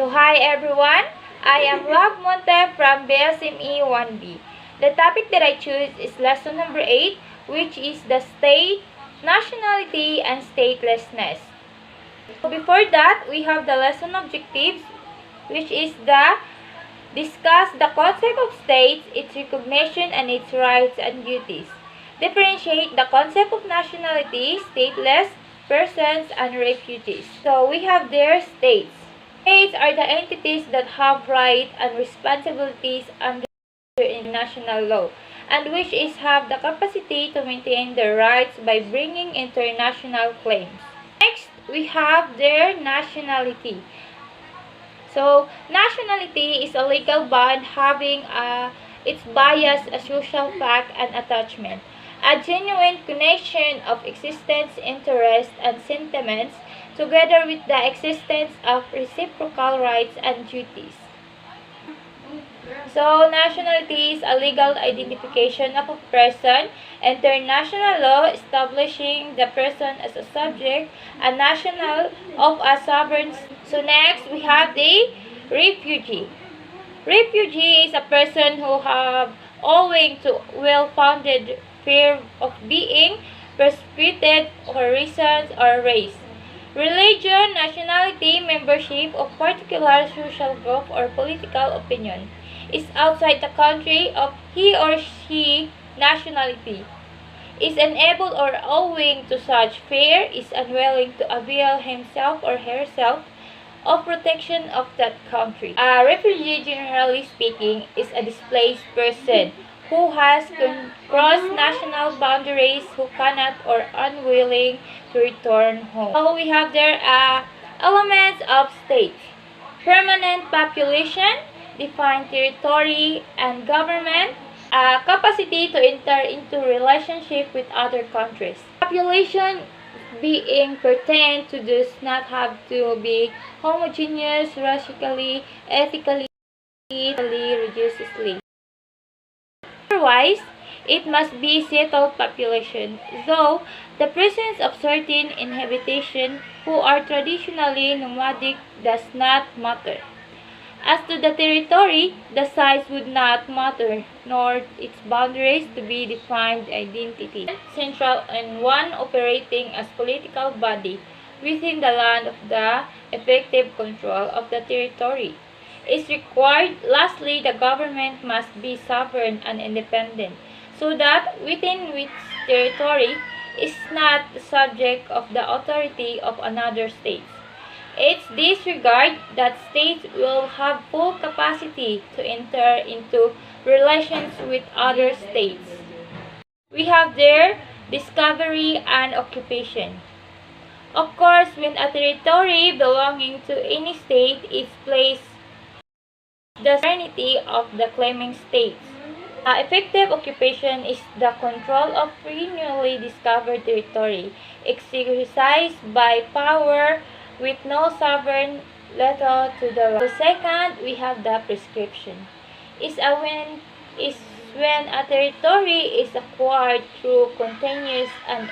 So hi everyone, I am Love Monte from BSME 1B. The topic that I choose is lesson number 8, which is the state, nationality, and statelessness. So before that, we have the lesson objectives, which is the discuss the concept of states, its recognition, and its rights and duties. Differentiate the concept of nationality, stateless persons, and refugees. So we have their states. States are the entities that have rights and responsibilities under international law, and which is have the capacity to maintain their rights by bringing international claims. Next, we have their nationality. So, nationality is a legal bond having its bias, a social fact, and attachment, a genuine connection of existence, interest, and sentiments, together with the existence of reciprocal rights and duties. So, nationality is a legal identification of a person, international law establishing the person as a subject, a national of a sovereign. So, next we have the refugee. Refugee is a person who have, owing to well-founded fear of being persecuted for reasons or race, religion, nationality, membership of particular social group or political opinion, is outside the country of he or she nationality, is unable or owing to such fear is unwilling to avail himself or herself of protection of that country. A refugee, generally speaking, is a displaced person who has crossed national boundaries, who cannot or unwilling to return home. So we have there elements of states: permanent population, defined territory and government, capacity to enter into relationship with other countries. Population being pertained to does not have to be homogeneous racially, ethically, religiously. Otherwise, it must be settled population, though the presence of certain inhabitation who are traditionally nomadic does not matter. As to the territory, the size would not matter, nor its boundaries to be defined identity. Central and one operating as political body within the land of the effective control of the territory is required. Lastly, the government must be sovereign and independent, so that within which territory is not the subject of the authority of another state. It's disregard that states will have full capacity to enter into relations with other states. We have their discovery and occupation. Of course, when a territory belonging to any state is placed the sovereignty of the claiming states. Effective occupation is the control of free newly discovered territory, exercised by power with no sovereign letter to the law. So second, we have the prescription. Is when a territory is acquired through continuous and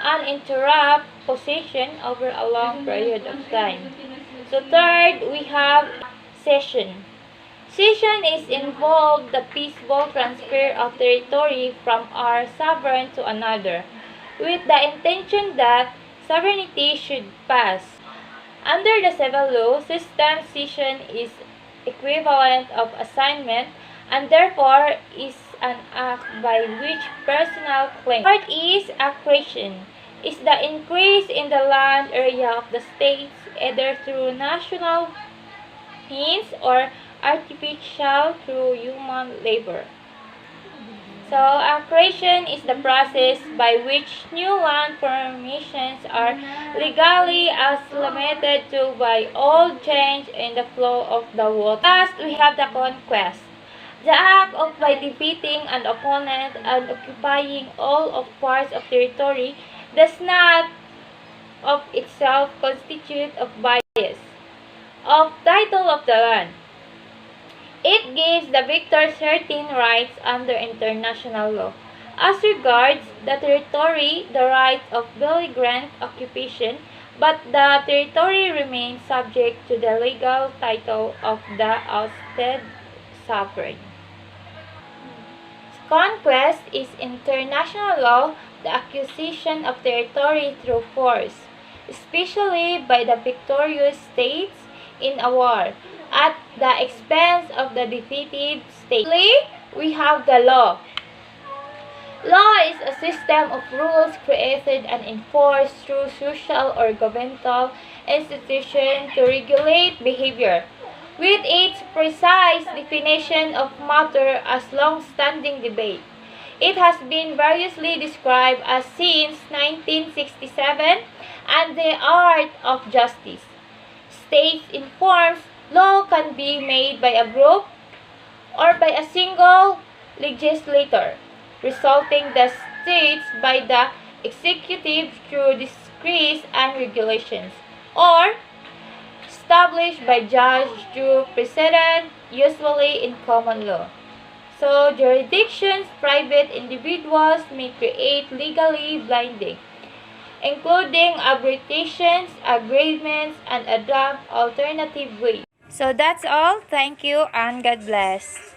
uninterrupted possession over a long period of time. So third, we have cession. Cession is involved the peaceful transfer of territory from our sovereign to another, with the intention that sovereignty should pass. Under the civil law system, cession is equivalent of assignment and therefore is an act by which personal claim. Fourth is accretion, is the increase in the land area of the states either through national means or artificial through human labor. So, accretion is the process by which new land formations are legally assimilated to by old change in the flow of the water. Last, we have the conquest. The act of by defeating an opponent and occupying all of parts of territory does not of itself constitute of bias of title of the land. It gives the victor certain rights under international law. As regards the territory, the right of belligerent occupation but the territory remains subject to the legal title of the ousted sovereign. Conquest is international law, the acquisition of territory through force, especially by the victorious states in a war, at the expense of the defeated state. Lastly, we have the law. Law is a system of rules created and enforced through social or governmental institutions to regulate behavior, with its precise definition of matter as long-standing debate. It has been variously described as since 1967 and the art of justice. States informs law can be made by a group or by a single legislator, resulting the states by the executive through decrees and regulations, or established by judge through precedent, usually in common law. So, jurisdictions, private individuals may create legally binding, including arbitrations, agreements, and adopt alternative ways. So that's all. Thank you and God bless.